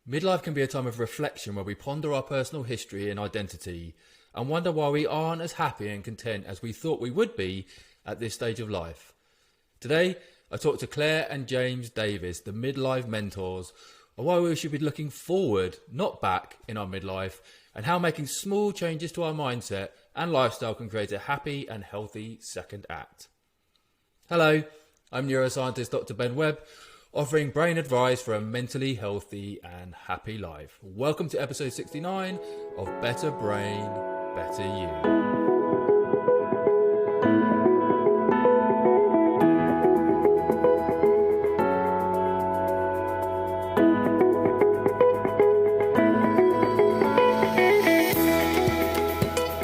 Midlife can be a time of reflection where we ponder our personal history and identity and wonder why we aren't as happy and content as we thought we would be at this stage of life. Today, I talked to Claire and James Davis, the Midlife Mentors, on why we should be looking forward, not back, in our midlife, and how making small changes to our mindset and lifestyle can create a happy and healthy second act. Hello, I'm neuroscientist Dr. Ben Webb, offering brain advice for a mentally healthy and happy life. Welcome to episode 69 of Better Brain, Better You.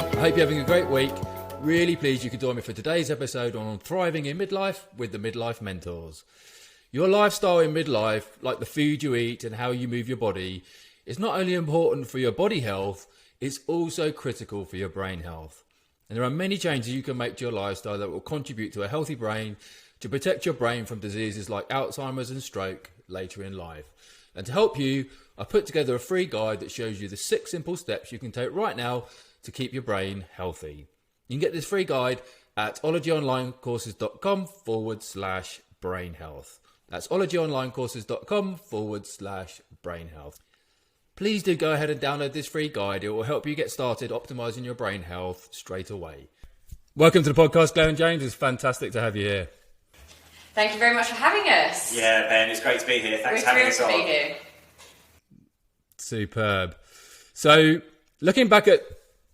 I hope you're having a great week. Really pleased you could join me for today's episode on thriving in midlife with the Midlife Mentors. Your lifestyle in midlife, like the food you eat and how you move your body, is not only important for your body health, it's also critical for your brain health. And there are many changes you can make to your lifestyle that will contribute to a healthy brain to protect your brain from diseases like Alzheimer's and stroke later in life. And to help you, I put together a free guide that shows you the 6 simple steps you can take right now to keep your brain healthy. You can get this free guide at ologyonlinecourses.com/brain health. That's ologyonlinecourses.com/brain health. Please do go ahead and download this free guide. It will help you get started optimizing your brain health straight away. Welcome to the podcast, Claire and James. It's fantastic to have you here. Thank you very much for having us. Yeah, Ben, it's great to be here. Thanks for having us on. We're thrilled to be here. Superb. So, looking back at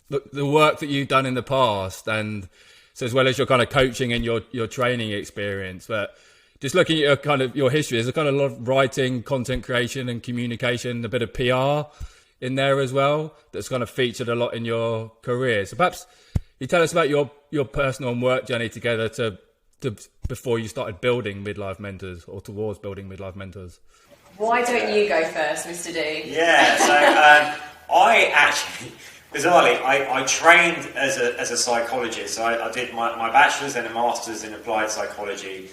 the work that you've done in the past, and so as well as your kind of coaching and your training experience, but just looking at your kind of your history, there's a kind of lot of writing, content creation and communication, a bit of PR in there as well, that's kind of featured a lot in your career. So perhaps you tell us about your personal and work journey together to before you started building Midlife Mentors or towards building Midlife Mentors. Why don't you go first, Mr. D? Yeah, so I actually, bizarrely, I trained as a psychologist. So I did my bachelor's and a master's in applied psychology,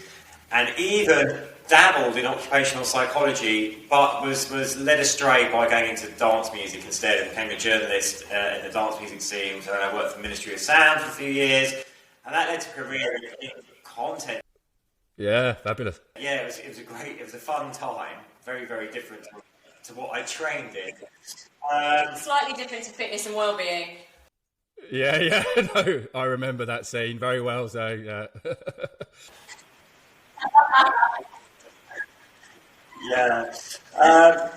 and even dabbled in occupational psychology, but was led astray by going into dance music instead, and became a journalist in the dance music scene. So I worked for the Ministry of Sound for a few years, and that led to a career in content. Yeah, fabulous. Yeah, it was a fun time. Very, very different to what I trained in. Slightly different to fitness and well-being. Yeah, no, I remember that scene very well. So yeah. Yeah,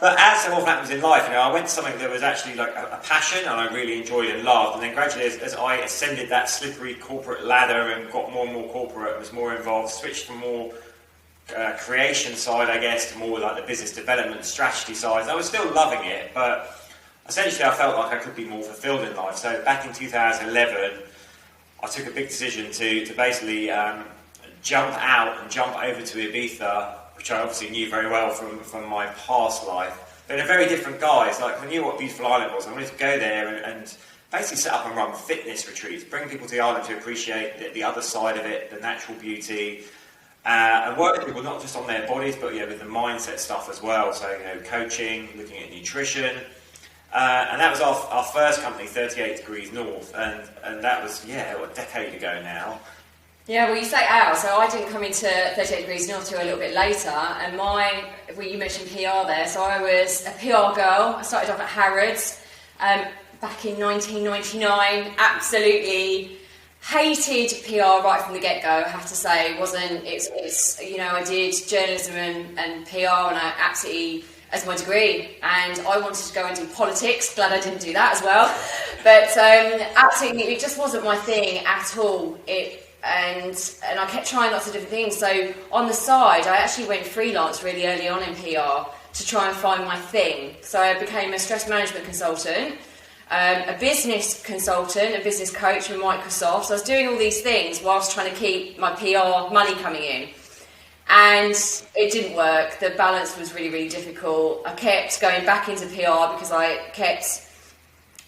but as so often happens in life, I went to something that was actually like a passion, and I really enjoyed and loved. And then gradually, as I ascended that slippery corporate ladder and got more and more corporate, was more involved, switched from more creation side, I guess, to more like the business development strategy side. I was still loving it, but essentially, I felt like I could be more fulfilled in life. So back in 2011, I took a big decision to basically jump out and jump over to Ibiza, which I obviously knew very well from my past life. But in a very different guise. Like, I knew what a beautiful island was. I wanted to go there and basically set up and run fitness retreats, bring people to the island to appreciate the other side of it, the natural beauty, and work with people not just on their bodies, but with the mindset stuff as well. So, coaching, looking at nutrition. And that was our first company, 38 Degrees North, and that was, a decade ago now. Yeah, well, you say ours, so I didn't come into 38 Degrees North till a little bit later, and you mentioned PR there, so I was a PR girl. I started off at Harrods back in 1999, absolutely hated PR right from the get-go, I have to say. I did journalism and PR, and I absolutely, as my degree, and I wanted to go and do politics. Glad I didn't do that as well, but absolutely, it just wasn't my thing at all. And I kept trying lots of different things. So on the side, I actually went freelance really early on in PR to try and find my thing. So I became a stress management consultant, a business consultant, a business coach with Microsoft. So I was doing all these things whilst trying to keep my PR money coming in. And it didn't work. The balance was really, really difficult. I kept going back into PR because I kept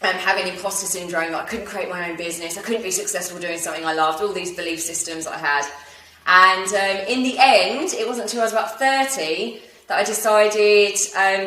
having imposter syndrome. I couldn't create my own business. I couldn't be successful doing something I loved. All these belief systems I had. And in the end, it wasn't until I was about 30 that I decided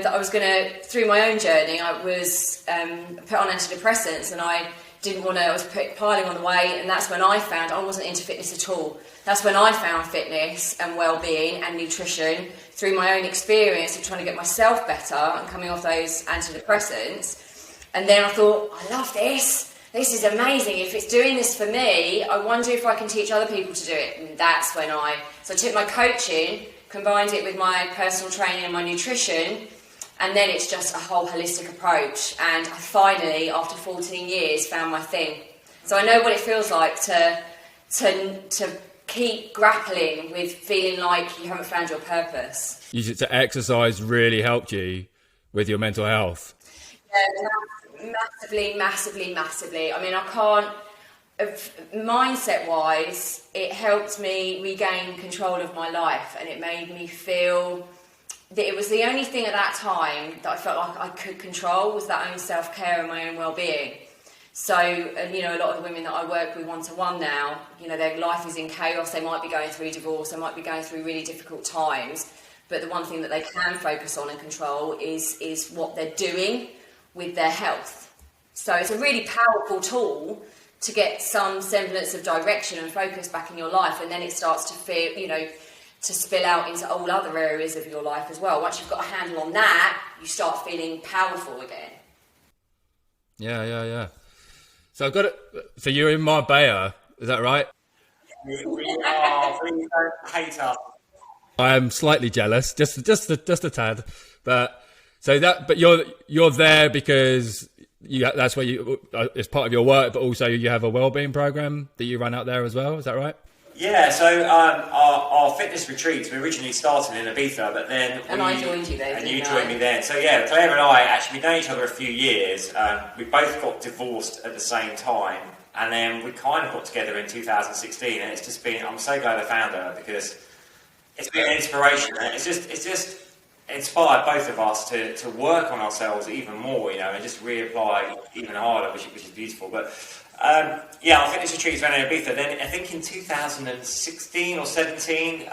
that I was going to, through my own journey, I was put on antidepressants, and I was piling on the weight, and that's when I found I wasn't into fitness at all. That's when I found fitness and well-being and nutrition through my own experience of trying to get myself better and coming off those antidepressants. And then I thought, I love this. This is amazing. If it's doing this for me, I wonder if I can teach other people to do it. And that's when I took my coaching, combined it with my personal training and my nutrition, and then it's just a whole holistic approach. And I finally, after 14 years, found my thing. So I know what it feels like to keep grappling with feeling like you haven't found your purpose. So exercise really helped you with your mental health? Yeah, massively. I mean, I can't... Mindset-wise, it helped me regain control of my life, and it made me feel that it was the only thing at that time that I felt like I could control, was that own self-care and my own well-being. So, and, a lot of the women that I work with one-to-one now, their life is in chaos. They might be going through divorce, they might be going through really difficult times, but the one thing that they can focus on and control is what they're doing with their health. So it's a really powerful tool to get some semblance of direction and focus back in your life, and then it starts to feel, to spill out into all other areas of your life as well. Once you've got a handle on that, you start feeling powerful again. Yeah. So So you're in Marbella, is that right? We are. Please don't hate us. I am slightly jealous, just a tad, but you're there because that's where it's part of your work, but also you have a wellbeing program that you run out there as well. Is that right? Yeah, so our fitness retreats, we originally started in Ibiza, but then... I joined you there, and you joined me then. So yeah, Claire and I, actually, we've known each other a few years. We both got divorced at the same time, and then we kind of got together in 2016, and it's just been... I'm so glad I found her, because it's been an inspiration. It's just inspired both of us to work on ourselves even more, and just reapply even harder, which is beautiful. But... our fitness retreats ran in Ibiza. Then I think in 2016 or 17,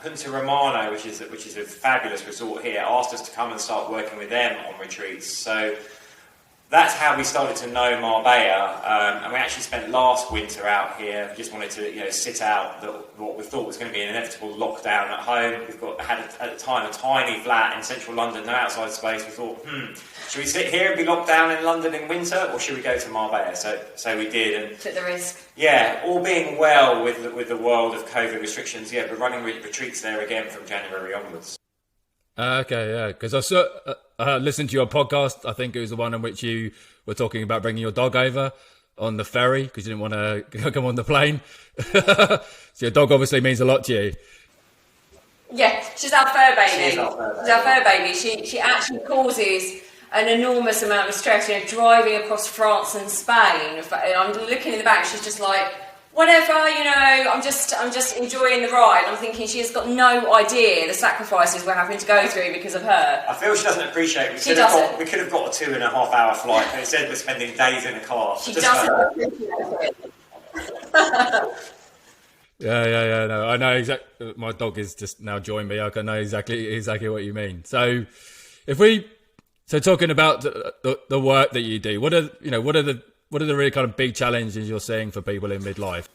Punta Romano, which is a fabulous resort here, asked us to come and start working with them on retreats. So that's how we started to know Marbella, and we actually spent last winter out here. We just wanted to sit out what we thought was going to be an inevitable lockdown at home. Had at the time a tiny flat in central London, no outside space. We thought, should we sit here and be locked down in London in winter, or should we go to Marbella? So we did, and took the risk. Yeah, all being well with the world of COVID restrictions. Yeah, we're running retreats there again from January onwards. Okay, yeah, because I saw, listened to your podcast. I think it was the one in which you were talking about bringing your dog over on the ferry because you didn't want to come on the plane. So your dog obviously means a lot to you. Yeah, she's our fur baby. She's our fur baby. She's our fur baby. She actually causes an enormous amount of stress. Driving across France and Spain. I'm looking in the back. She's just like, whatever, I'm just enjoying the ride. I'm thinking she has got no idea the sacrifices we're having to go through because of her. I feel she doesn't appreciate it. We could have got a 2.5 hour flight, but instead we're spending days in a car. She doesn't appreciate it. Yeah. No, I know exactly. My dog is just now joined me. I can know exactly what you mean. So, talking about the work that you do, what are the really kind of big challenges you're seeing for people in midlife?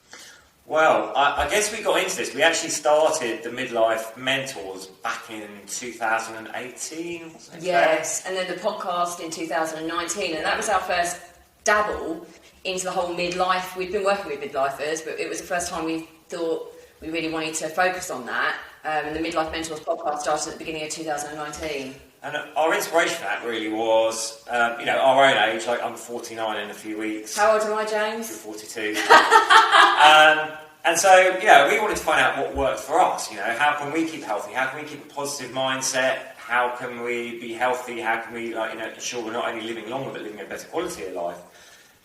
Well, I guess we got into this. We actually started the Midlife Mentors back in 2018. Yes, and then the podcast in 2019, and that was our first dabble into the whole midlife. We'd been working with midlifers, but it was the first time we thought we really wanted to focus on that. And the Midlife Mentors podcast started at the beginning of 2019. And our inspiration for that really was, our own age. Like, I'm 49 in a few weeks. How old am I, James? You're 42. And so, we wanted to find out what worked for us. How can we keep healthy? How can we keep a positive mindset? How can we be healthy? How can we, ensure we're not only living longer, but living a better quality of life?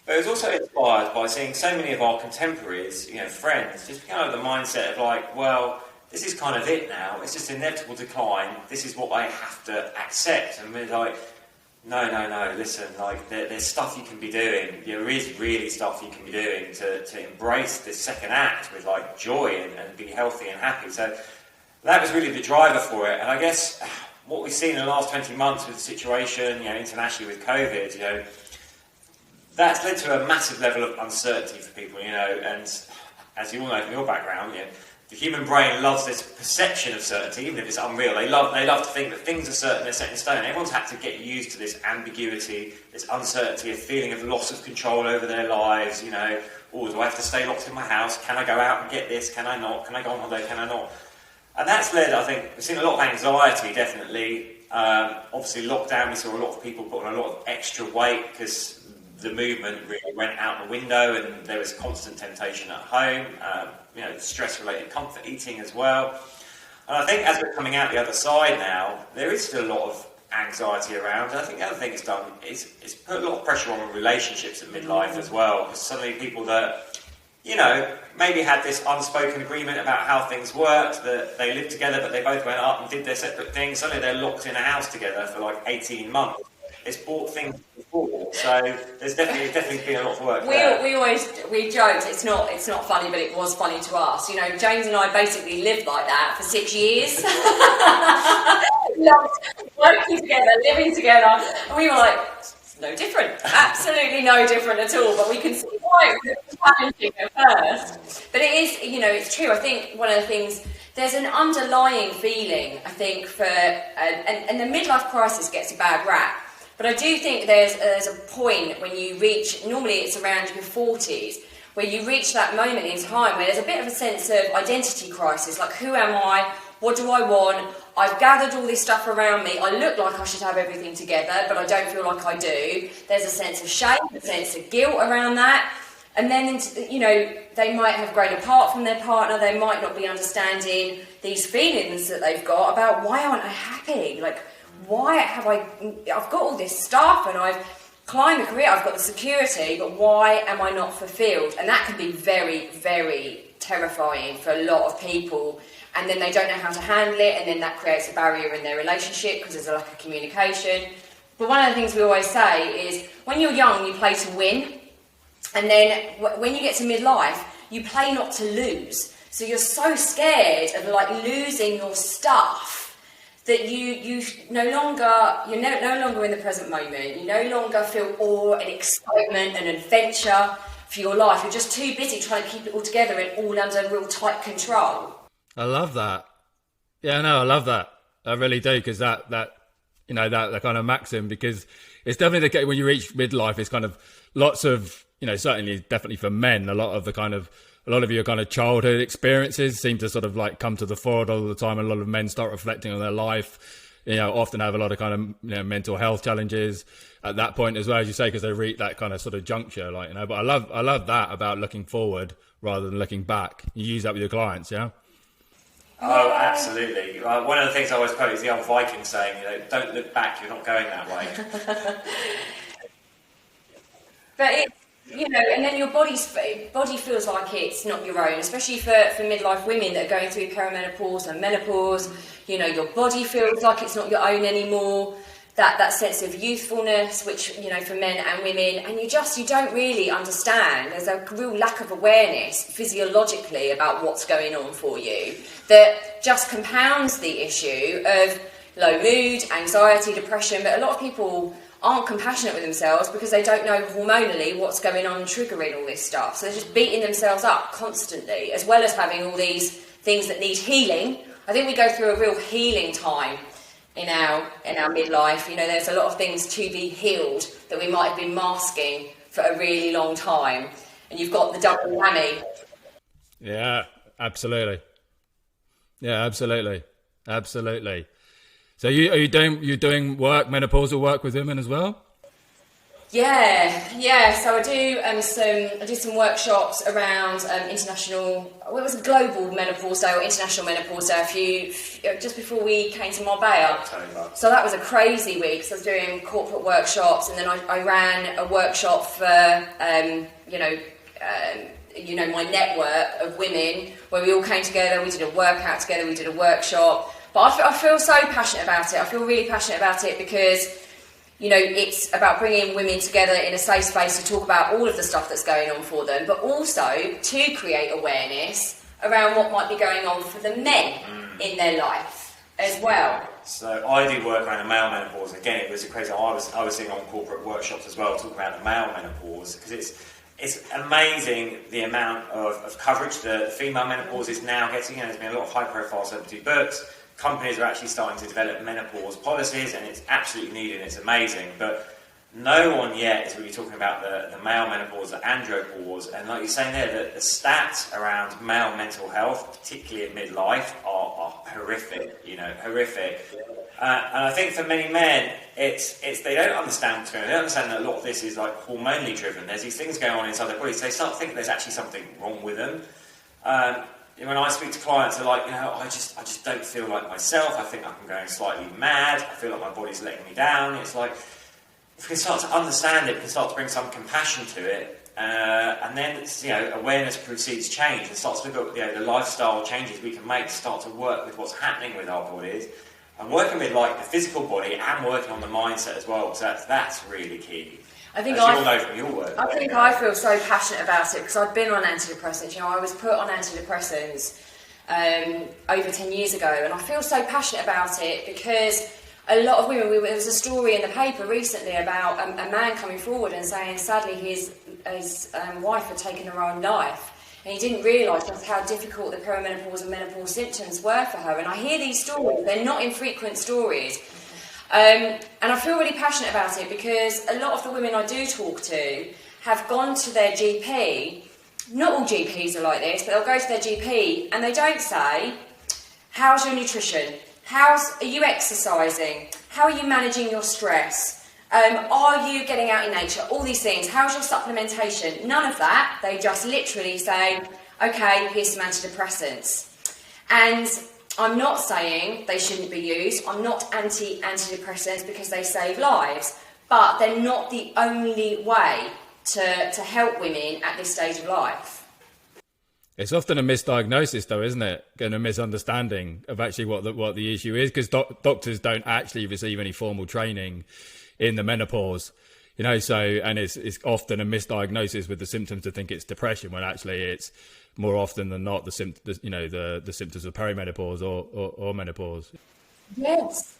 But it was also inspired by seeing so many of our contemporaries, friends, just kind of the mindset of like, well, this is kind of it now. It's just inevitable decline. This is what I have to accept. And we're like, no, listen, like there's stuff you can be doing. There is really stuff you can be doing to embrace this second act with like joy and be healthy and happy. So that was really the driver for it. And I guess what we've seen in the last 20 months with the situation, internationally with COVID, that's led to a massive level of uncertainty for people, and as you all know from your background, the human brain loves this perception of certainty, even if it's unreal. They love to think that things are certain, they're set in stone. Everyone's had to get used to this ambiguity, this uncertainty, a feeling of loss of control over their lives. Do I have to stay locked in my house? Can I go out and get this? Can I not? Can I go on holiday? Can I not? And that's led, I think, we've seen a lot of anxiety, definitely. Obviously, lockdown, we saw a lot of people put on a lot of extra weight because the movement really went out the window, and there was constant temptation at home, stress-related comfort eating as well. And I think as we're coming out the other side now, there is still a lot of anxiety around. And I think the other thing it's done is put a lot of pressure on relationships at midlife as well, because suddenly people that, maybe had this unspoken agreement about how things worked, that they lived together but they both went up and did their separate things, suddenly they're locked in a house together for like 18 months. It's brought things before, so there's definitely been a lot of work there. We joked, it's not funny, but it was funny to us. James and I basically lived like that for 6 years. Loved working together, living together, and we were like, it's no different, absolutely no different at all. But we can see why it was challenging at first. But it is, it's true. I think one of the things, there's an underlying feeling, I think, for and the midlife crisis gets a bad rap. But I do think there's a point when you reach, normally it's around your 40s, where you reach that moment in time where there's a bit of a sense of identity crisis, like who am I, what do I want, I've gathered all this stuff around me, I look like I should have everything together, but I don't feel like I do. There's a sense of shame, a sense of guilt around that. And then, they might have grown apart from their partner, they might not be understanding these feelings that they've got about why aren't I happy, why have I've got all this stuff and I've climbed a career, I've got the security, but why am I not fulfilled? And that can be very, very terrifying for a lot of people, and then they don't know how to handle it, and then that creates a barrier in their relationship because there's a lack of communication. But one of the things we always say is when you're young, you play to win, and then when you get to midlife, you play not to lose. So you're so scared of losing your stuff that you're no longer in the present moment. You no longer feel awe and excitement and adventure for your life. You're just too busy trying to keep it all together and all under real tight control. I love that. Yeah, no, I love that. I really do, because that kind of maxim, because it's definitely the case when you reach midlife. It's kind of lots of, certainly definitely for men, a lot of your kind of childhood experiences seem to sort of come to the fore all the time. A lot of men start reflecting on their life, often have a lot of kind of, mental health challenges at that point as well, as you say, because they reach that kind of sort of juncture, but I love that about looking forward rather than looking back. You use that with your clients, yeah? Oh, absolutely. One of the things I always quote is the old Viking saying, don't look back, you're not going that way. But it's, and then your body feels like it's not your own, especially for midlife women that are going through perimenopause and menopause. Your body feels like it's not your own anymore. That sense of youthfulness, which, for men and women, and you don't really understand. There's a real lack of awareness physiologically about what's going on for you that just compounds the issue of low mood, anxiety, depression. But a lot of people aren't compassionate with themselves because they don't know hormonally what's going on and triggering all this stuff. So they're just beating themselves up constantly, as well as having all these things that need healing. I think we go through a real healing time in our midlife. There's a lot of things to be healed that we might have been masking for a really long time, and you've got the double whammy. Yeah, absolutely. So are you doing menopausal work with women as well? Yeah. So I do some workshops around it was a global menopause day or international menopause day just before we came to Marbella. So that was a crazy week. So I was doing corporate workshops, and then I ran a workshop for my network of women where we all came together. We did a workout together. We did a workshop. But I feel so passionate about it. I feel really passionate about it because, it's about bringing women together in a safe space to talk about all of the stuff that's going on for them, but also to create awareness around what might be going on for the men in their life as well. So I do work around the male menopause. Again, it was a crazy. I was seeing on corporate workshops as well, talking about the male menopause, because it's amazing the amount of coverage the female menopause is now getting. There's been a lot of high-profile celebrity books. Companies are actually starting to develop menopause policies, and it's absolutely needed. It's amazing, but no one yet is really talking about the male menopause, the andropause, and like you're saying there, the stats around male mental health, particularly at midlife, are horrific. Horrific. And I think for many men, it's they don't understand what's going on. They don't understand that a lot of this is like hormonally driven. There's these things going on inside their bodies. So they start thinking there's actually something wrong with them. When I speak to clients, they're like, I just don't feel like myself. I think I'm going slightly mad. I feel like my body's letting me down. It's like, if we can start to understand it, we can start to bring some compassion to it, and then awareness precedes change, and start to look at the lifestyle changes we can make to start to work with what's happening with our bodies, and working with like the physical body and working on the mindset as well, because that's really key. I think you all know from your work. I think I feel so passionate about it because I've been on antidepressants. I was put on antidepressants over 10 years ago, and I feel so passionate about it because a lot of women, there was a story in the paper recently about a man coming forward and saying sadly his wife had taken her own life, and he didn't realise just how difficult the perimenopause and menopause symptoms were for her. And I hear these stories, they're not infrequent stories, and I feel really passionate about it because a lot of the women I do talk to have gone to their GP. Not all GPs are like this, but they'll go to their GP and they don't say, how's your nutrition? Are you exercising? How are you managing your stress? Are you getting out in nature? All these things. How's your supplementation? None of that. They just literally say, okay, here's some antidepressants. And I'm not saying they shouldn't be used. I'm not anti-antidepressants because they save lives. But they're not the only way to help women at this stage of life. It's often a misdiagnosis, though, isn't it? And a misunderstanding of actually what the issue is, because doctors don't actually receive any formal training in the menopause, So, and it's often a misdiagnosis with the symptoms to think it's depression, when actually it's more often than not the symptoms of perimenopause or menopause. Yes.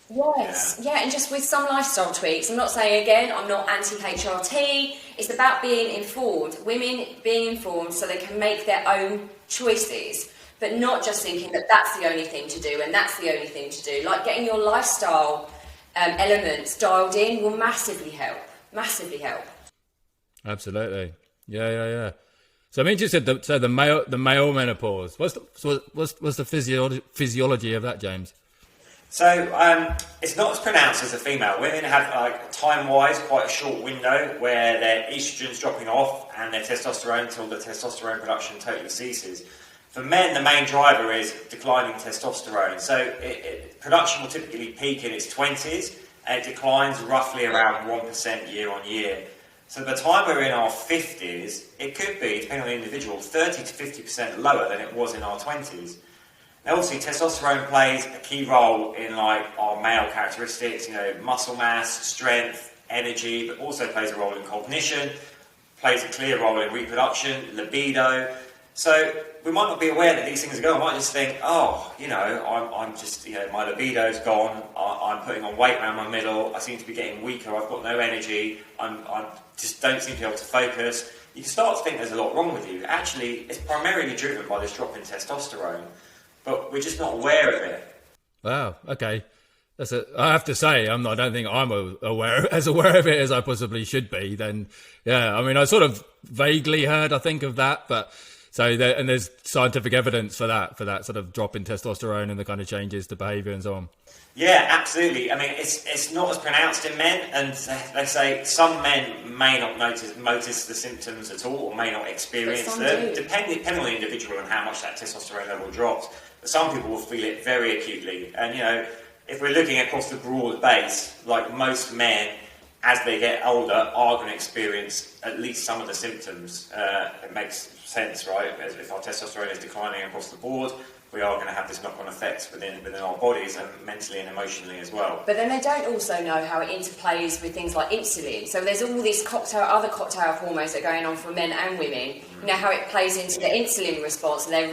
Yeah, and just with some lifestyle tweaks. I'm not saying, again, I'm not anti-HRT. It's about being informed, women being informed so they can make their own choices, but not just thinking that that's the only thing to do and that's the only thing to do. Like getting your lifestyle elements dialed in will massively help. Absolutely. Yeah. So I'm interested. So the male menopause. What's the physiology of that, James? So it's not as pronounced as the female. Women have, time-wise, quite a short window where their estrogen's dropping off and their testosterone until the testosterone production totally ceases. For men, the main driver is declining testosterone. So production will typically peak in its 20s and it declines roughly around 1% year on year. So by the time we're in our 50s, it could be, depending on the individual, 30 to 50% lower than it was in our 20s. Now, obviously, testosterone plays a key role in our male characteristics, muscle mass, strength, energy, but also plays a role in cognition, plays a clear role in reproduction, libido. So we might not be aware that these things are going. I might just think, I'm just, my libido's gone. I'm putting on weight around my middle. I seem to be getting weaker. I've got no energy. I just don't seem to be able to focus. You can start to think there's a lot wrong with you. Actually, it's primarily driven by this drop in testosterone. But we're just not aware of it. Wow. Okay. I have to say, I don't think I'm aware of it as I possibly should be. Then, yeah. I mean, I sort of vaguely heard, I think, of that, but and there's scientific evidence for that sort of drop in testosterone and the kind of changes to behaviour and so on. Yeah, absolutely. I mean, it's not as pronounced in men, and they say some men may not notice the symptoms at all, or may not experience them, depending on the individual and how much that testosterone level drops. But some people will feel it very acutely. And, if we're looking across the broad base, like most men, as they get older, are going to experience at least some of the symptoms. It makes sense, right? If our testosterone is declining across the board, we are going to have this knock-on effects within our bodies and mentally and emotionally as well. But then they don't also know how it interplays with things like insulin. So there's all these other cocktail of hormones that are going on for men and women. How it plays into the insulin response and their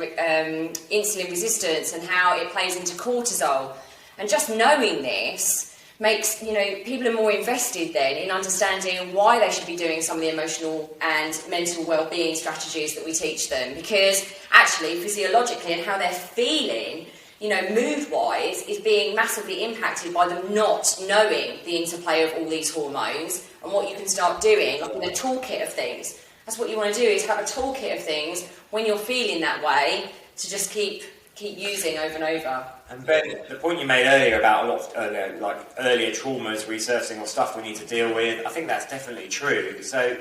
insulin resistance, and how it plays into cortisol And just knowing this makes, you know, people are more invested then in understanding why they should be doing some of the emotional and mental well-being strategies that we teach them, because actually physiologically and how they're feeling, you know, mood-wise, is being massively impacted by them not knowing the interplay of all these hormones and what you can start doing, like in a toolkit of things. That's what you want to do, is have a toolkit of things when you're feeling that way to just keep using over and over. And Ben, the point you made earlier about a lot of earlier traumas resurfacing or stuff we need to deal with, I think that's definitely true. So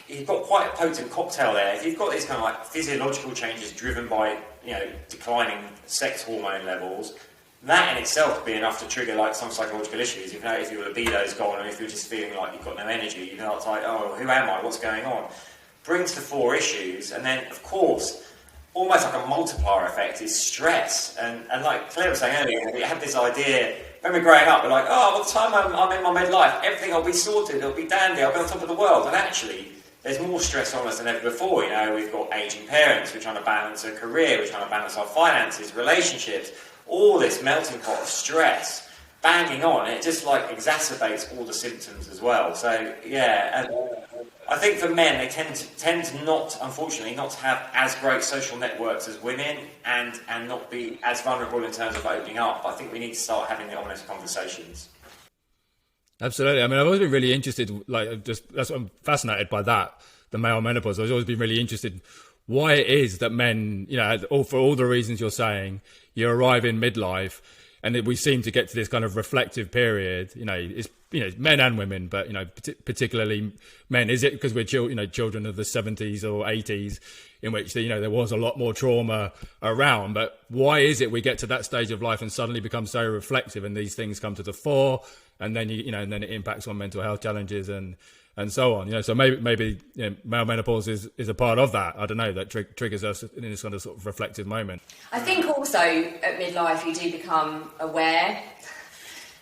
you've got quite a potent cocktail there. If you've got these kind of like physiological changes driven by, you know, declining sex hormone levels, that in itself could be enough to trigger like some psychological issues. You know, if your libido's gone, or if you're just feeling like you've got no energy, you know, it's like, oh, who am I? What's going on? Brings to fore issues, and then of course, almost like a multiplier effect is stress. And like Claire was saying earlier, we had this idea when we were growing up, we're like, oh, by the time I'm in my midlife, everything will be sorted, it'll be dandy, I'll be on top of the world. And actually, there's more stress on us than ever before. You know, we've got aging parents, we're trying to balance a career, we're trying to balance our finances, relationships, all this melting pot of stress banging on. It just like exacerbates all the symptoms as well. So yeah, and I think for men, they tend to not, unfortunately, not to have as great social networks as women, and not be as vulnerable in terms of opening up. I think we need to start having the honest conversations. Absolutely. I mean, I've always been really interested, that's what I'm fascinated by that, the male menopause. I've always been really interested why it is that men, you know, for all the reasons you're saying, you arrive in midlife and we seem to get to this kind of reflective period. You know, it's, you know, men and women, but, you know, particularly men. Is it because we're children of the 70s or 80s, in which, you know, there was a lot more trauma around? But why is it we get to that stage of life and suddenly become so reflective, and these things come to the fore, and then and then it impacts on mental health challenges and so on? You know, so maybe you know, male menopause is a part of that. I don't know, that triggers us in this kind of sort of reflective moment. I think also at midlife you do become aware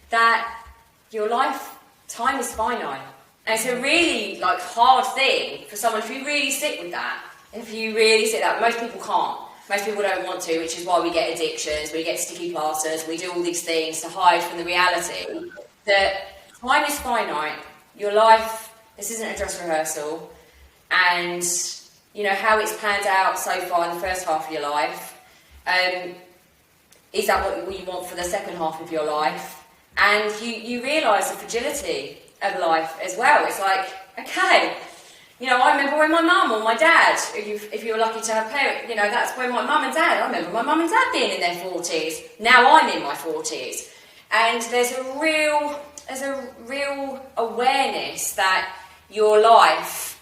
that your lifetime is finite. And it's a really like hard thing for someone, if you really sit with that, most people can't. Most people don't want to, which is why we get addictions, we get sticky plasters, we do all these things to hide from the reality that time is finite. Your life, this isn't a dress rehearsal, and you know how it's planned out so far in the first half of your life. Is that what you want for the second half of your life? And you realise the fragility of life as well. It's like, okay, you know, I remember when my mum or my dad, if you were lucky to have parents, you know, that's when my mum and dad, I remember my mum and dad being in their 40s. Now I'm in my 40s. And there's a real awareness that your life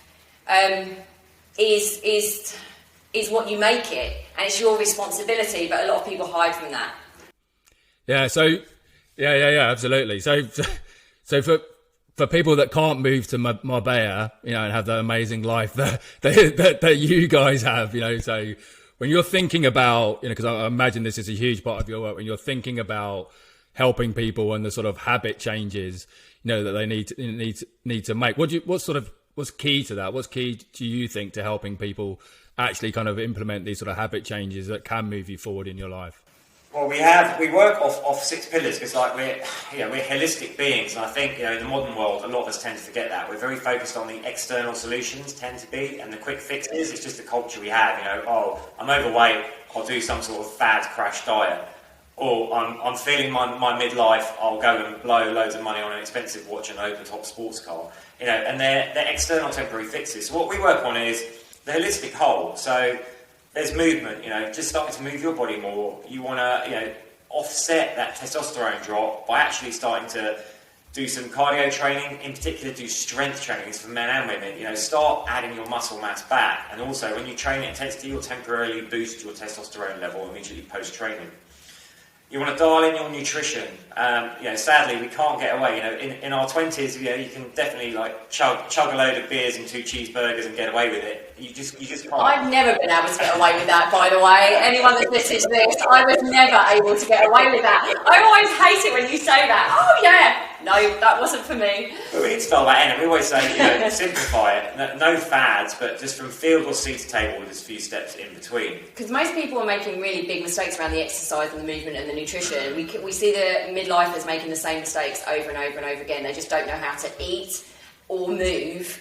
is what you make it, and it's your responsibility, but a lot of people hide from that. Yeah, so yeah, absolutely. So for people that can't move to Marbella, you know, and have that amazing life that you guys have, you know, so when you're thinking about, you know, because I imagine this is a huge part of your work, when you're thinking about helping people and the sort of habit changes, you know, that they need to make, what's key to that? What's key, do you think, to helping people actually kind of implement these sort of habit changes that can move you forward in your life? Well, we work off 6 pillars, because like we're holistic beings, and I think, you know, in the modern world a lot of us tend to forget that. We're very focused on the external solutions, tend to be, and the quick fixes. It's just the culture we have, you know. Oh, I'm overweight, I'll do some sort of fad crash diet. Or I'm feeling my midlife, I'll go and blow loads of money on an expensive watch and open top sports car. You know, and they're external temporary fixes. So what we work on is the holistic whole. So there's movement, you know, just starting to move your body more. You want to, you know, offset that testosterone drop by actually starting to do some cardio training, in particular do strength trainings for men and women. You know, start adding your muscle mass back. And also when you train at intensity, you'll temporarily boost your testosterone level immediately post-training. You want to dial in your nutrition. You know, sadly, we can't get away. You know, in our 20s, you know, you can definitely like chug a load of beers and 2 cheeseburgers and get away with it. You just can't. I've never been able to get away with that, by the way. Anyone that's listening to this, I was never able to get away with that. I always hate it when you say that. Oh yeah, No, that wasn't for me. But we need to start that end. We always say, simplify it. No fads, but just from field or seat to table with just a few steps in between. Because most people are making really big mistakes around the exercise and the movement and the nutrition. We see the midlifers making the same mistakes over and over and over again. They just don't know how to eat or move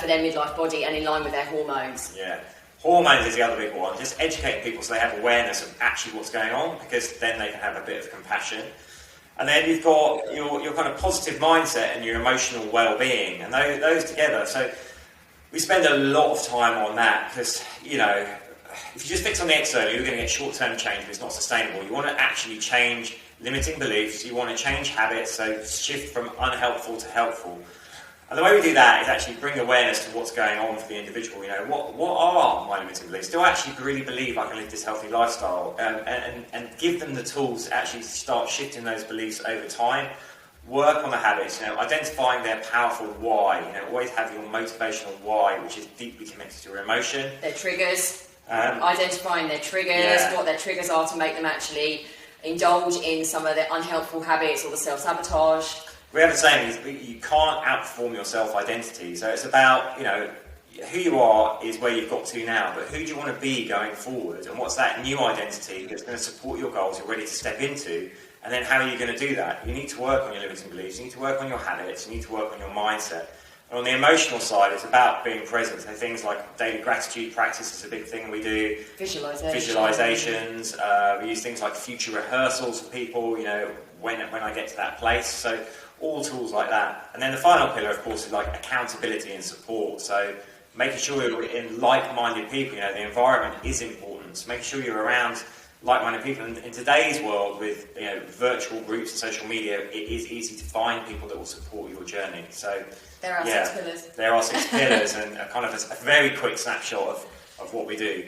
for their midlife body and in line with their hormones. Yeah. Hormones is the other big one. Just educating people so they have awareness of actually what's going on, because then they can have a bit of compassion. And then you've got your kind of positive mindset and your emotional well-being, and those together. So we spend a lot of time on that because, if you just fix on the external, you're going to get short-term change, but it's not sustainable. You want to actually change limiting beliefs. You want to change habits, so shift from unhelpful to helpful. And the way we do that is actually bring awareness to what's going on for the individual. What are my limiting beliefs? Do I actually really believe I can live this healthy lifestyle? And give them the tools to actually start shifting those beliefs over time. Work on the habits, identifying their powerful why. Always have your motivational why, which is deeply connected to your emotion. Their triggers. Identifying their triggers, what their triggers are to make them actually indulge in some of the unhelpful habits or the self-sabotage. We have the saying, you can't outperform your self-identity. So it's about, who you are is where you've got to now, but who do you want to be going forward? And what's that new identity that's going to support your goals you're ready to step into? And then how are you going to do that? You need to work on your limiting beliefs, you need to work on your habits, you need to work on your mindset. And on the emotional side, it's about being present. So things like daily gratitude practice is a big thing we do. Visualizations. We use things like future rehearsals for people, when I get to that place. So all tools like that. And then the final pillar, of course, is like accountability and support. So making sure you're in like-minded people. The environment is important. So making sure you're around like-minded people. And in today's world with virtual groups and social media, it is easy to find people that will support your journey. So there are 6 pillars. There are 6 pillars, and a kind of a very quick snapshot of what we do.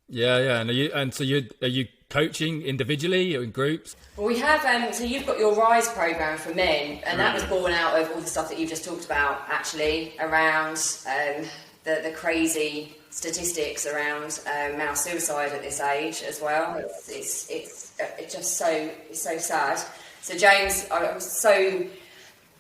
Yeah. And so are you coaching individually or in groups? Well, we have. So you've got your Rise program for men, and that was born out of all the stuff that you've just talked about, actually, around the crazy statistics around male suicide at this age as well. It's just so sad. So James, I was so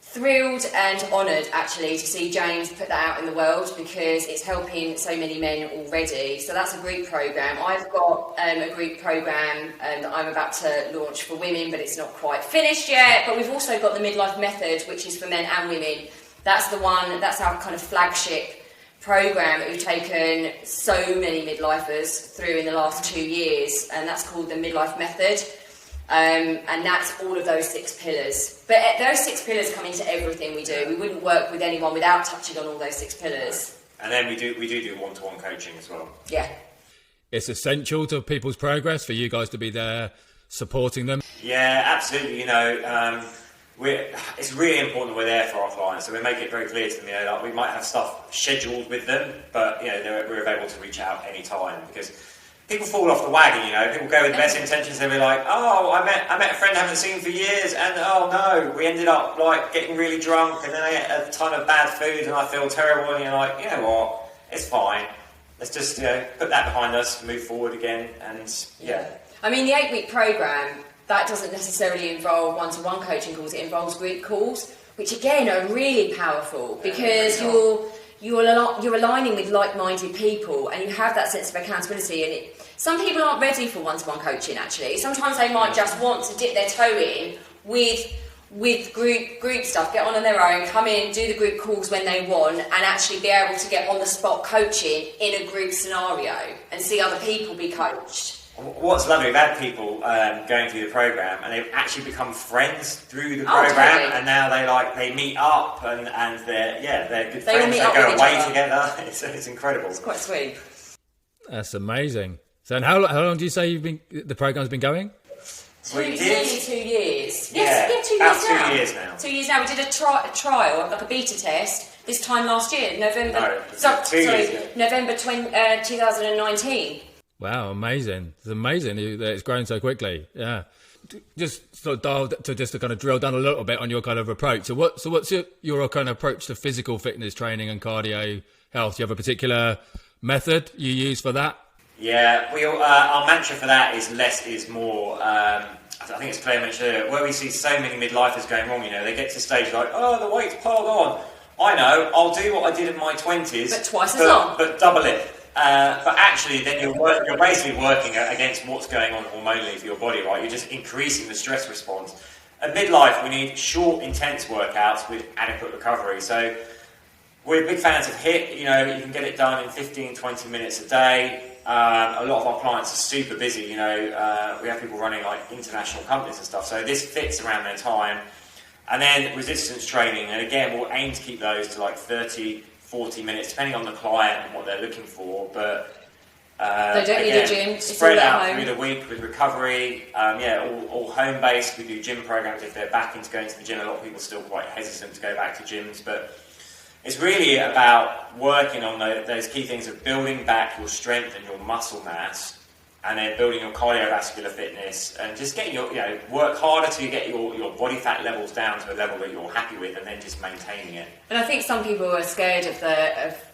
thrilled and honoured actually to see James put that out in the world, because it's helping so many men already. So that's a group programme. I've got a group programme that I'm about to launch for women, but it's not quite finished yet. But we've also got the Midlife Method, which is for men and women. That's our kind of flagship programme that we've taken so many midlifers through in the last 2 years, and that's called the Midlife Method. And that's all of those 6 pillars. But those 6 pillars come into everything we do. We wouldn't work with anyone without touching on all those 6 pillars. And then we do one-to-one coaching as well. Yeah. It's essential to people's progress for you guys to be there supporting them. Yeah, absolutely. It's really important that we're there for our clients, so we make it very clear to them. Like we might have stuff scheduled with them, but we're able to reach out any time, because people fall off the wagon. People go with the best intentions. They'll be like, "Oh, I met a friend I haven't seen for years, and oh no, we ended up like getting really drunk, and then I ate a ton of bad food, and I feel terrible." And you're like, "You know what? It's fine. Let's just put that behind us, move forward again." And yeah. I mean, the 8-week program, that doesn't necessarily involve one-to-one coaching calls. It involves group calls, which again are really powerful, because you're aligning with like-minded people, and you have that sense of accountability, and some people aren't ready for one-to-one coaching, actually. Sometimes they might just want to dip their toe in with group stuff, get on their own, come in, do the group calls when they want, and actually be able to get on-the-spot coaching in a group scenario and see other people be coached. What's lovely, we've had people going through the program and they've actually become friends through the program, totally. and now they meet up and they're good They all friends. meet They up go with each away other. together. It's incredible. It's quite sweet. That's amazing. So, and how long do you say the program's been going? Nearly 2 years. Yeah, Yes, 2 about years 2 now. years now. 2 years now. We did a trial, like a beta test, this time last year, November. No, 2 years ago. November 2019. Wow, amazing! It's amazing that it's grown so quickly. Yeah, just sort of to kind of drill down a little bit on your kind of approach. So what's your kind of approach to physical fitness training and cardio health? Do you have a particular method you use for that? Yeah, our mantra for that is less is more. I think it's Claire mentioned earlier, where we see so many midlifers going wrong, they get to the stage like, oh, the weight's piled on. I know, I'll do what I did in my 20s. But twice as long. But double it. But actually, then you're basically working against what's going on hormonally for your body, right? You're just increasing the stress response. At midlife, we need short, intense workouts with adequate recovery. So we're big fans of HIIT. You can get it done in 15, 20 minutes a day. A lot of our clients are super busy. We have people running like international companies and stuff. So this fits around their time. And then resistance training. And again, we'll aim to keep those to like 30, 40 minutes, depending on the client and what they're looking for. But they don't need a gym. It's spread all at out home. through the week with recovery. All home-based. We do gym programs if they're back into going to the gym. A lot of people are still quite hesitant to go back to gyms, but it's really about working on those key things of building back your strength and your muscle mass, and then building your cardiovascular fitness, and just getting work harder to get your body fat levels down to a level that you're happy with, and then just maintaining it. And I think some people are scared of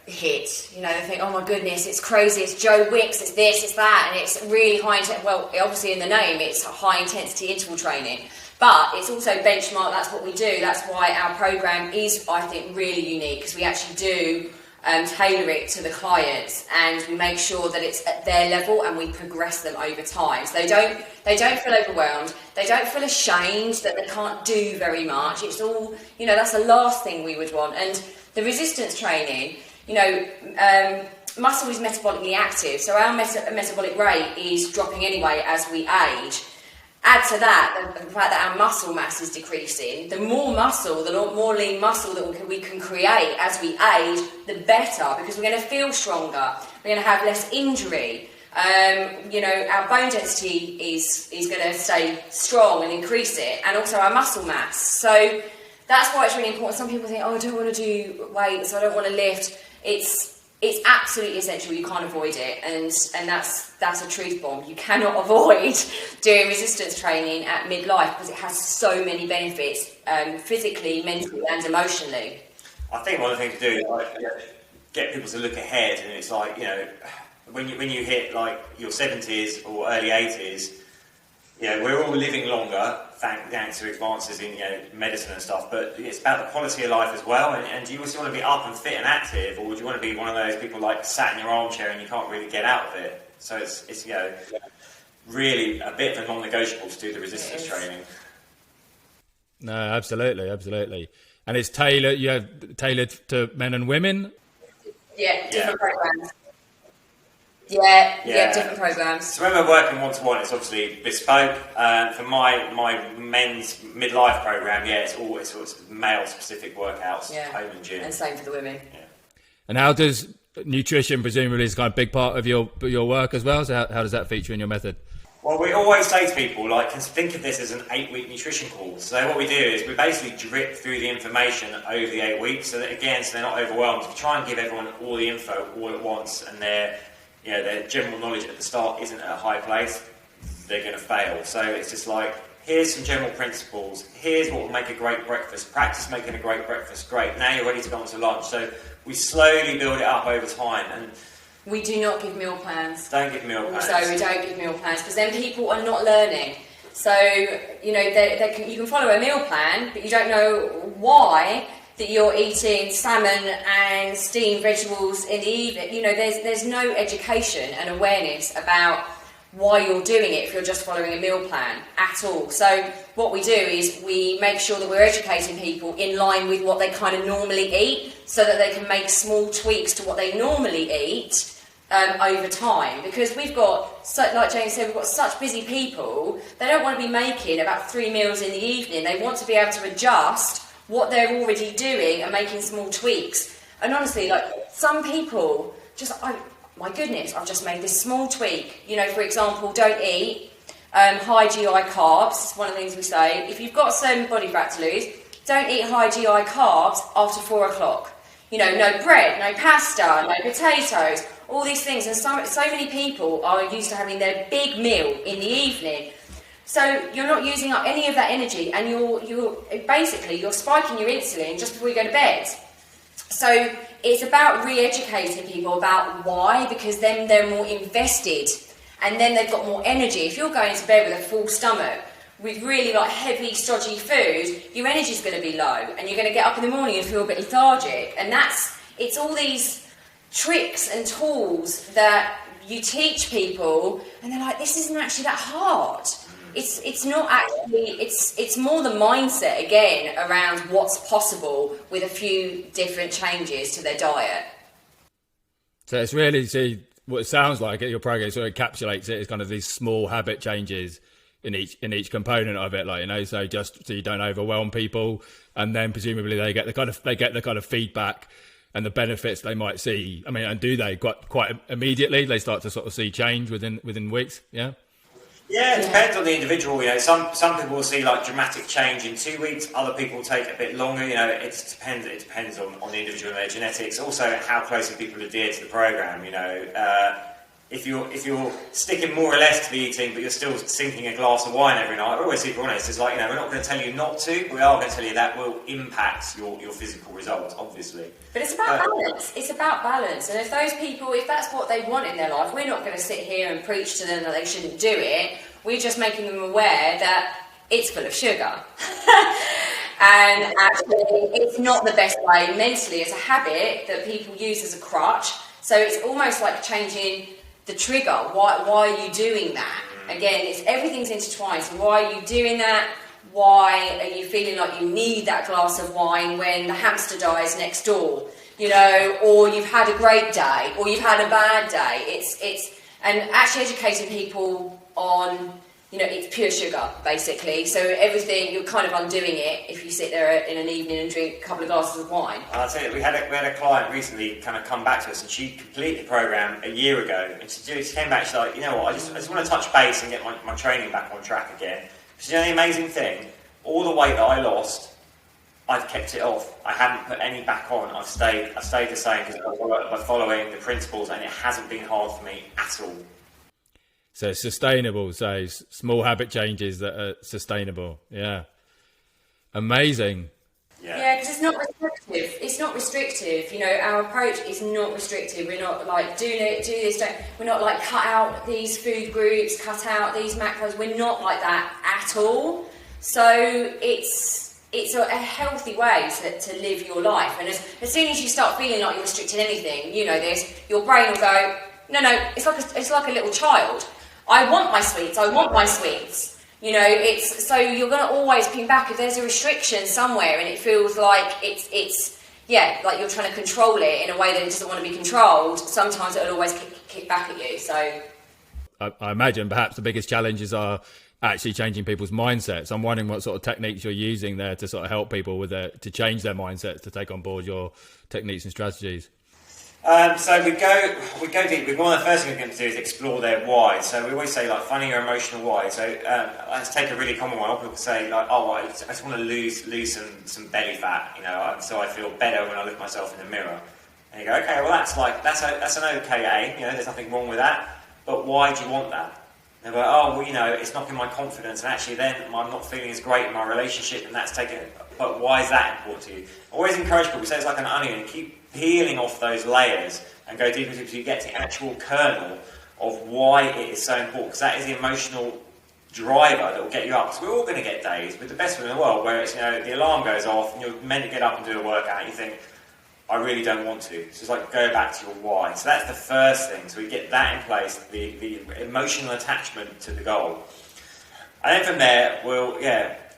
HIIT. They think, oh my goodness, it's crazy, it's Joe Wicks, it's this, it's that, and it's really high intensity. Well, obviously in the name, it's high intensity interval training. But it's also benchmark, that's what we do. That's why our program is, I think, really unique, because we actually do tailor it to the clients, and we make sure that it's at their level and we progress them over time. So they don't feel overwhelmed, they don't feel ashamed that they can't do very much. It's all, that's the last thing we would want. And the resistance training, muscle is metabolically active, so our metabolic rate is dropping anyway as we age. Add to that the fact that our muscle mass is decreasing. The more muscle, the more lean muscle that we can create as we age, the better, because we're going to feel stronger. We're going to have less injury. Our bone density is going to stay strong and increase it, and also our muscle mass. So that's why it's really important. Some people think, oh, I don't want to do weights, I don't want to lift. It's absolutely essential. You can't avoid it, and that's a truth bomb. You cannot avoid doing resistance training at midlife, because it has so many benefits, physically, mentally, and emotionally. I think one of the things to do is get people to look ahead, and it's like when you hit like your 70s or early 80s, we're all living longer thanks to advances in medicine and stuff, but it's about the quality of life as well. And do you also want to be up and fit and active, or would you want to be one of those people like sat in your armchair and you can't really get out of it? So it's really a bit of a non-negotiable to do the resistance training. No, absolutely. And it's tailored to men and women? Yeah, different programs. Yeah, different programs. So when we're working one-to-one, it's obviously bespoke. For my men's midlife program, it's all sorts of male-specific workouts, home and gym. And same for the women. Yeah. And how does nutrition, presumably, is kind of a big part of your work as well? So how does that feature in your method? Well, we always say to people, think of this as an 8-week nutrition course. So what we do is we basically drip through the information over the 8 weeks, so that they're not overwhelmed. We try and give everyone all the info all at once, and their general knowledge at the start isn't at a high place, they're going to fail. So it's just like, here's some general principles, here's what will make a great breakfast, practice making a great breakfast, great, now you're ready to go on to lunch. So we slowly build it up over time. And we do not give meal plans. Don't give meal plans. Also, we don't give meal plans, because then people are not learning. So, you can follow a meal plan, but you don't know why that you're eating salmon and steamed vegetables in the evening. There's no education and awareness about why you're doing it if you're just following a meal plan at all. So what we do is we make sure that we're educating people in line with what they kind of normally eat, so that they can make small tweaks to what they normally eat over time. Because we've got, like James said, we've got such busy people, they don't want to be making about 3 meals in the evening. They want to be able to adjust what they're already doing and making small tweaks. And honestly, like, some people just, my goodness, I've just made this small tweak. You know, for example, don't eat high GI carbs. It's one of the things we say. If you've got some body fat to lose, don't eat high GI carbs after 4 o'clock. You know, no bread, no pasta, no potatoes, all these things. And so many people are used to having their big meal in the evening. So you're not using up any of that energy, and you're spiking your insulin just before you go to bed. So it's about re-educating people about why, because then they're more invested, and then they've got more energy. If you're going to bed with a full stomach, with really like heavy, stodgy food, your energy's going to be low, and you're going to get up in the morning and feel a bit lethargic. And it's all these tricks and tools that you teach people, and they're like, this isn't actually that hard. It's not actually, it's more the mindset again around what's possible with a few different changes to their diet. So it's really, see, what it sounds like your program sort of encapsulates it as kind of these small habit changes in each component of it, like, you know, so just so you don't overwhelm people, and then presumably they get the kind of feedback and the benefits they might see. I mean, and do they quite immediately? They start to sort of see change within weeks. Yeah. Yeah, it depends on the individual. You know, some people will see like dramatic change in 2 weeks. Other people take a bit longer. You know, it depends on the individual and their genetics. Also, how closely people adhere to the program. You know, if you're sticking more or less to the eating, but you're still sinking a glass of wine every night, we're always super honest. It's like, you know, we're not going to tell you not to, but we are going to tell you that will impact your physical results, obviously. But it's about balance. It's about balance. And if those people, if that's what they want in their life, we're not going to sit here and preach to them that they shouldn't do it. We're just making them aware that it's full of sugar. And actually, it's not the best way mentally. It's a habit that people use as a crutch. So it's almost like changing the trigger. Why are you doing that? Again, everything's intertwined. So why are you doing that? Why are you feeling like you need that glass of wine when the hamster dies next door? You know, or you've had a great day, or you've had a bad day. It's and actually educating people on, you know, it's pure sugar, basically. So everything, you're kind of undoing it if you sit there in an evening and drink a couple of glasses of wine. I'll tell you, we had a client recently kind of come back to us, and she completed the program a year ago, and she came back, she's like, you know what, I just want to touch base and get my training back on track again. Because, you know, the amazing thing, all the weight that I lost, I've kept it off. I haven't put any back on. I've stayed the same because by following the principles, and it hasn't been hard for me at all. So it's sustainable. So small habit changes that are sustainable. Yeah. Amazing. Yeah, because it's not restrictive. It's not restrictive. You know, our approach is not restrictive. We're not like, do this, don't. We're not like, cut out these food groups, cut out these macros. We're not like that at all. So it's a healthy way to live your life. And as soon as you start feeling like you're restricting anything, you know this, your brain will go, no, it's like a little child. I want my sweets. You know, it's so you're going to always ping back if there's a restriction somewhere, and it feels like it's like you're trying to control it in a way that it doesn't want to be controlled. Sometimes it'll always kick back at you. So I imagine perhaps the biggest challenges are actually changing people's mindsets. I'm wondering what sort of techniques you're using there to sort of help people to change their mindsets, to take on board your techniques and strategies. So we go deep. One of the first things we're going to do is explore their why. So we always say, like, finding your emotional why. So let's take a really common one. People say, like, oh, I just want to lose some belly fat, you know, so I feel better when I look at myself in the mirror. And you go, okay, well that's an okay aim. You know, there's nothing wrong with that. But why do you want that? And they go, oh, well, you know, it's knocking my confidence, and actually then I'm not feeling as great in my relationship, and that's taking it. But why is that important to you? I always encourage people, say it's like an onion, and keep peeling off those layers and go deeper until you get to the actual kernel of why it is so important, because that is the emotional driver that will get you up. Because we're all going to get days with the best one in the world where it's, you know, the alarm goes off and you're meant to get up and do a workout, and you think, I really don't want to. So it's like go back to your why. So that's the first thing. So we get that in place, the emotional attachment to the goal. And then from there,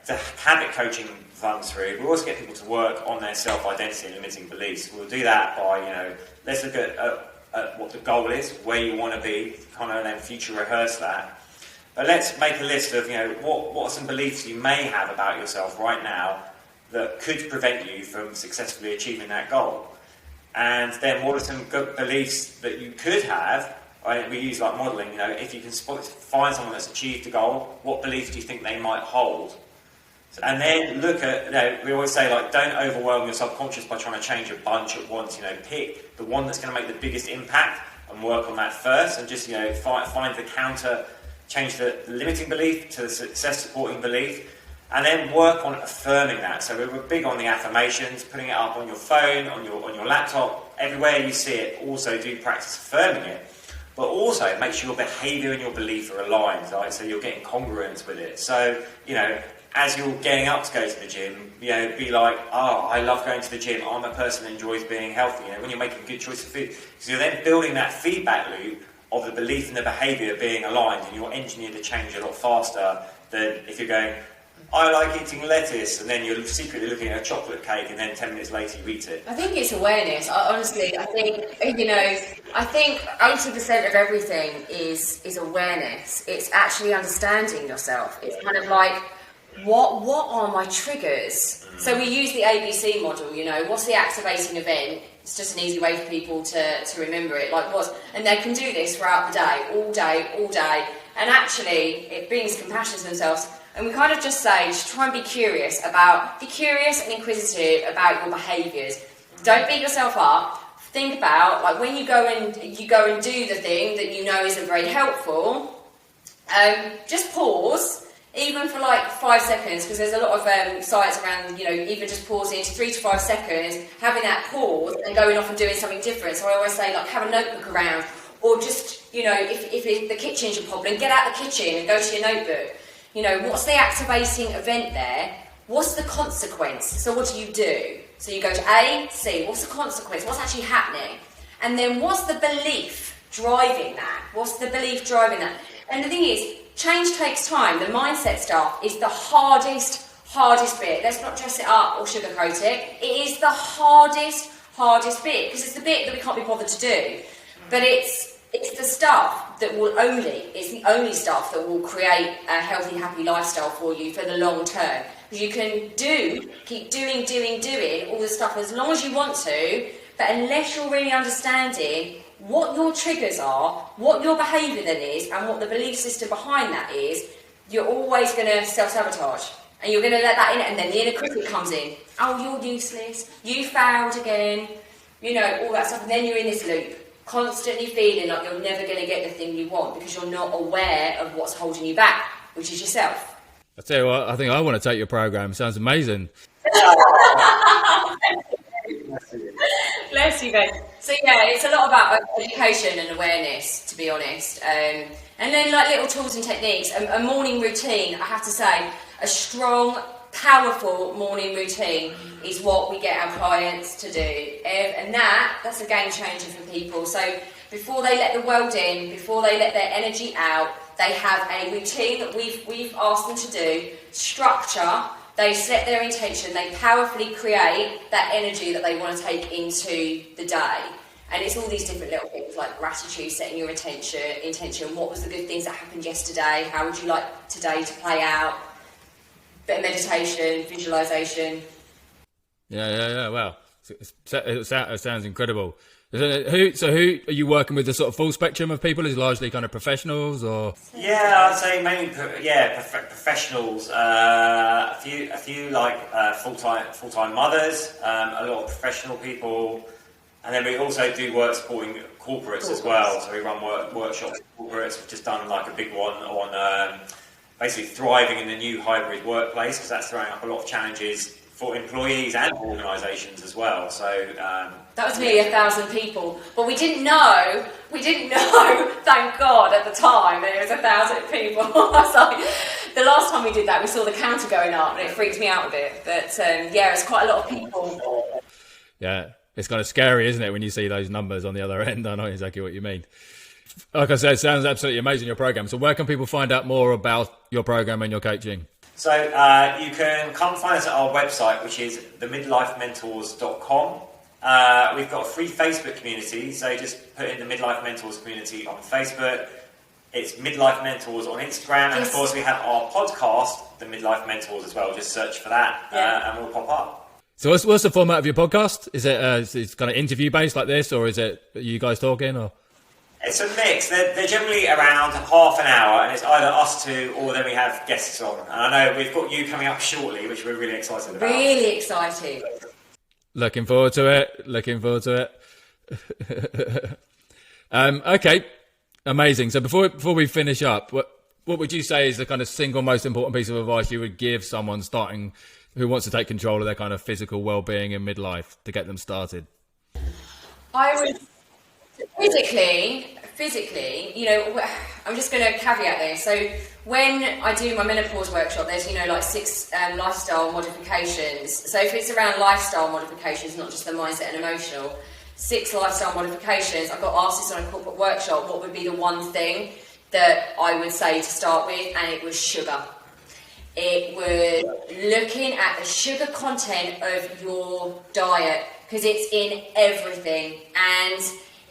the habit coaching runs through. We also get people to work on their self-identity and limiting beliefs. We'll do that by, let's look at what the goal is, where you want to be, kind of, and then future rehearse that. But let's make a list of, what are some beliefs you may have about yourself right now that could prevent you from successfully achieving that goal. And then what are some good beliefs that you could have? We use like modelling, if you can find someone that's achieved a goal, what beliefs do you think they might hold? And then look at, we always say, like, don't overwhelm your subconscious by trying to change a bunch at once. Pick the one that's going to make the biggest impact and work on that first, and just, find the counter, change the limiting belief to the success supporting belief, and then work on affirming that. So we're big on the affirmations, putting it up on your phone, on your laptop, everywhere you see it. Also do practice affirming it, but also make sure your behaviour and your belief are aligned, right? So you're getting congruence with it. So, as you're getting up to go to the gym, be like, oh, I love going to the gym. I'm a person that enjoys being healthy. When you're making a good choice of food. So you're then building that feedback loop of the belief and the behaviour being aligned, and you're engineered to change a lot faster than if you're going, I like eating lettuce, and then you're secretly looking at a chocolate cake, and then 10 minutes later you eat it. I think it's awareness. Honestly, I think 80% of everything is awareness. It's actually understanding yourself. It's kind of like, what are my triggers? So we use the ABC model, what's the activating event? It's just an easy way for people to remember it, and they can do this throughout the day, all day, and actually it brings compassion to themselves. And we kind of just say, just try and be curious and inquisitive about your behaviours. Don't beat yourself up. Think about, like, when you go and do the thing that isn't very helpful, just pause. Even for like 5 seconds, because there's a lot of sites around, even just pausing 3 to 5 seconds, having that pause and going off and doing something different. So I always say, like, have a notebook around, or just, if the kitchen's your problem, get out the kitchen and go to your notebook. What's the activating event there? What's the consequence? So what do? So you go to A, C, what's the consequence? What's actually happening? And then what's the belief driving that? And the thing is, change takes time. The mindset stuff is the hardest bit. Let's not dress it up or sugarcoat it. It is the hardest bit, because it's the bit that we can't be bothered to do. But it's the stuff that it's the only stuff that will create a healthy, happy lifestyle for you for the long term. Because you can keep doing all the stuff as long as you want to, but unless you're really understanding what your triggers are, what your behaviour then is, and what the belief system behind that is, you're always going to self-sabotage. And you're going to let that in, and then the inner critic comes in. Oh, you're useless. You failed again. All that stuff. And then you're in this loop, constantly feeling like you're never going to get the thing you want because you're not aware of what's holding you back, which is yourself. I tell you what, I think I want to take your program. It sounds amazing. Bless you, guys. So it's a lot about education and awareness, to be honest. And then like little tools and techniques. A morning routine, I have to say, a strong, powerful morning routine is what we get our clients to do. And that's a game changer for people. So before they let the world in, before they let their energy out, they have a routine that we've asked them to do, structure. They set their intention, they powerfully create that energy that they want to take into the day. And it's all these different little things like gratitude, setting your intention, what was the good things that happened yesterday, how would you like today to play out, bit of meditation, visualisation. Yeah, wow. It sounds incredible. So who are you working with? The sort of full spectrum of people? Is it largely kind of professionals, or? Yeah, I'd say mainly professionals. A few like full-time mothers. A lot of professional people, and then we also do work supporting corporates as well. So we run workshops for corporates. We've just done like a big one on basically thriving in the new hybrid workplace, because that's throwing up a lot of challenges for employees and organisations as well. So that was nearly 1,000 people, but we didn't know, thank God, at the time that it was 1,000 people. I was like, the last time we did that, we saw the counter going up, and it freaked me out a bit. But it's quite a lot of people. Yeah, it's kind of scary, isn't it, when you see those numbers on the other end? I know exactly what you mean. Like I said, it sounds absolutely amazing, your program. So where can people find out more about your program and your coaching? So you can come find us at our website, which is themidlifementors.com. We've got a free Facebook community, so just put in the Midlife Mentors community on Facebook. It's Midlife Mentors on Instagram, and of course we have our podcast, The Midlife Mentors, as well. Just search for that, and we'll pop up. So what's the format of your podcast? Is it kind of interview based like this, or is it you guys talking? Or it's a mix. They're generally around half an hour, and it's either us two or then we have guests on. And I know we've got you coming up shortly, which we're really excited about. Really exciting. Looking forward to it. Okay. Amazing. So before we finish up, what would you say is the kind of single most important piece of advice you would give someone starting who wants to take control of their kind of physical well-being in midlife to get them started? I would physically, I'm just going to caveat this. So when I do my menopause workshop, there's, like 6 lifestyle modifications. So if it's around lifestyle modifications, not just the mindset and emotional, 6 lifestyle modifications, I got asked this on a corporate workshop, what would be the one thing that I would say to start with, and it was sugar. It was looking at the sugar content of your diet, because it's in everything, and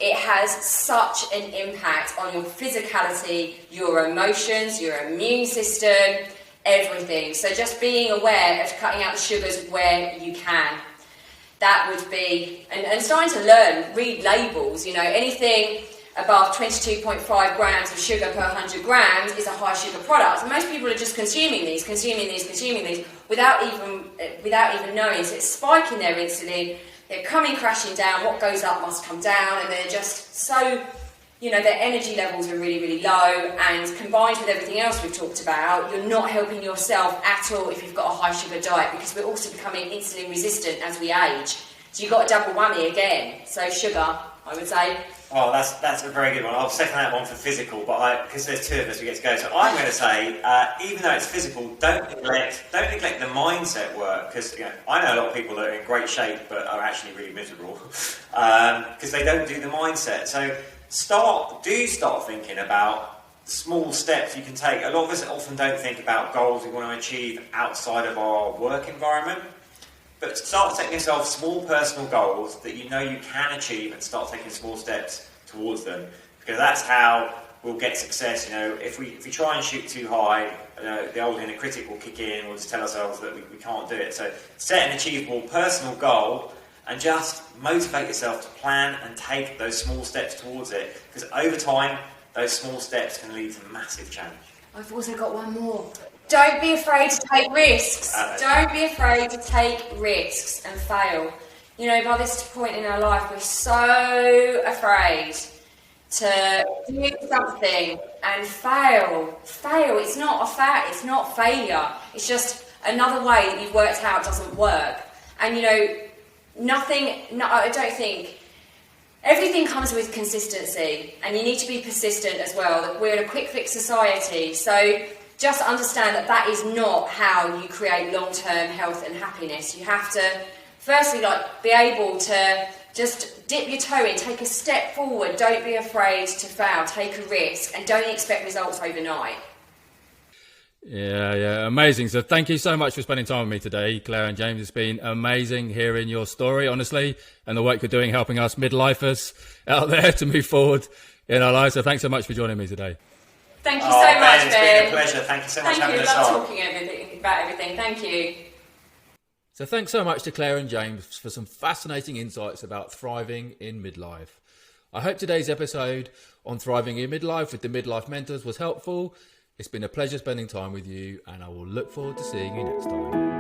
it has such an impact on your physicality, your emotions, your immune system, everything. So just being aware of cutting out the sugars where you can. That would be, and starting to read labels, anything above 22.5 grams of sugar per 100 grams is a high sugar product. And most people are just consuming these without even knowing. So it's spiking their insulin, they're coming crashing down, what goes up must come down, and they're just so, their energy levels are really, really low, and combined with everything else we've talked about, you're not helping yourself at all if you've got a high sugar diet, because we're also becoming insulin resistant as we age. So you've got a double whammy again. So sugar, I would say. Oh, that's a very good one. I'll second that one for physical, but because there's 2 of us, we get to go. So I'm going to say, even though it's physical, don't neglect the mindset work, because I know a lot of people that are in great shape but are actually really miserable because they don't do the mindset. So start thinking about small steps you can take. A lot of us often don't think about goals we want to achieve outside of our work environment. But start setting yourself small personal goals that you know you can achieve, and start taking small steps towards them. Because that's how we'll get success. If we try and shoot too high, the old inner critic will kick in. We'll just tell ourselves that we can't do it. So set an achievable personal goal and just motivate yourself to plan and take those small steps towards it. Because over time, those small steps can lead to massive change. I've also got one more. Don't be afraid to take risks. Don't be afraid to take risks and fail. By this point in our life, we're so afraid to do something and fail. It's not a fact. It's not failure. It's just another way that you've worked out doesn't work. And I don't think. Everything comes with consistency, and you need to be persistent as well. We're in a quick fix society, so just understand that is not how you create long-term health and happiness. You have to, firstly, be able to just dip your toe in, take a step forward. Don't be afraid to fail. Take a risk, and don't expect results overnight. Yeah, amazing. So thank you so much for spending time with me today, Claire and James. It's been amazing hearing your story, honestly, and the work you're doing helping us midlifers out there to move forward in our lives. So thanks so much for joining me today. Thank you so much, Ben. It's been a pleasure. Thank you so much for having us on. Love talking about everything. Thank you. So thanks so much to Claire and James for some fascinating insights about thriving in midlife. I hope today's episode on thriving in midlife with the Midlife Mentors was helpful. It's been a pleasure spending time with you, and I will look forward to seeing you next time.